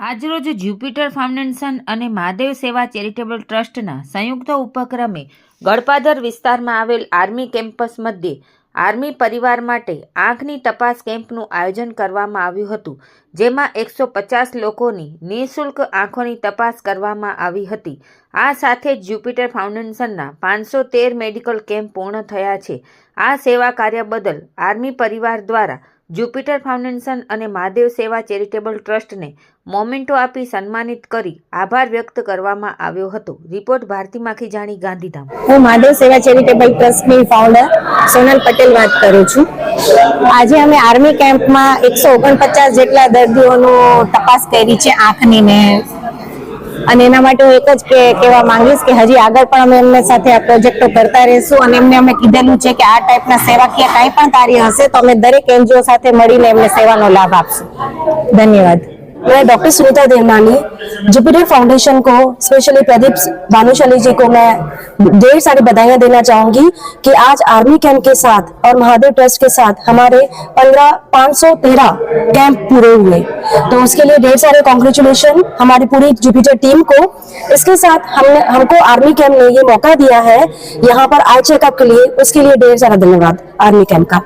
આજરોજ Jupiter foundation અને મહાદેવ સેવા ચેરિટેબલ ટ્રસ્ટના સંયુક્ત ઉપક્રમે ગળપાદર વિસ્તારમાં આવેલ આર્મી કેમ્પસ મધ્યે આર્મી પરિવાર માટે આંખની તપાસ કેમ્પનું આયોજન કરવામાં આવ્યું હતું, જેમાં 150 લોકોની નિઃશુલ્ક આંખોની તપાસ કરવામાં આવી હતી। આ સાથે જ જ્યુપિટર ફાઉન્ડેશનના 513 મેડિકલ કેમ્પ પૂર્ણ થયા છે। આ સેવા કાર્ય બદલ આર્મી પરિવાર દ્વારા જ્યુપિટર ફાઉન્ડેશન અને મહાદેવ સેવા ચેરિટેબલ ટ્રસ્ટને મોમેન્ટો આપી સન્માનિત કરી આભાર વ્યક્ત કરવામાં આવ્યો હતો। રિપોર્ટ ભારતી માખીજાણી, ગાંધીધામ। હું મહાદેવ સેવા ચેરિટેબલ ટ્રસ્ટની ફાઉન્ડર સોનલ પટેલ વાત કરું છું। આજે અમે આર્મી કેમ્પમાં 149 જેટલા દર્દીઓનું તપાસ કરી છે આંખની ને, અને એના માટે હું એક જ કહેવા માંગીશ કે હજી આગળ પણ અમે એમની સાથે આ પ્રોજેક્ટો કરતા રહીશું અને એમને અમે કીધેલું છે કે આ ટાઈપના સેવાકીય કાંઈ પણ કાર્ય હશે તો અમે દરેક એનજીઓ સાથે મળીને એમને સેવાનો લાભ આપશું। ધન્યવાદ। मैं doctor Sunita Devnani Jupiter foundation को स्पेशली प्रदीप भानुशाली जी को मैं ढेर सारी बधाइयाँ देना चाहूंगी कि आज आर्मी कैंप के साथ और महादेव ट्रस्ट के साथ हमारे 513 कैंप पूरे हुए, तो उसके लिए ढेर सारे कॉन्ग्रेचुलेशन हमारी पूरी जुपिटर टीम को। इसके साथ हमको आर्मी कैंप ने ये मौका दिया है यहाँ पर आई चेकअप के लिए, उसके लिए ढेर सारा धन्यवाद आर्मी कैंप का।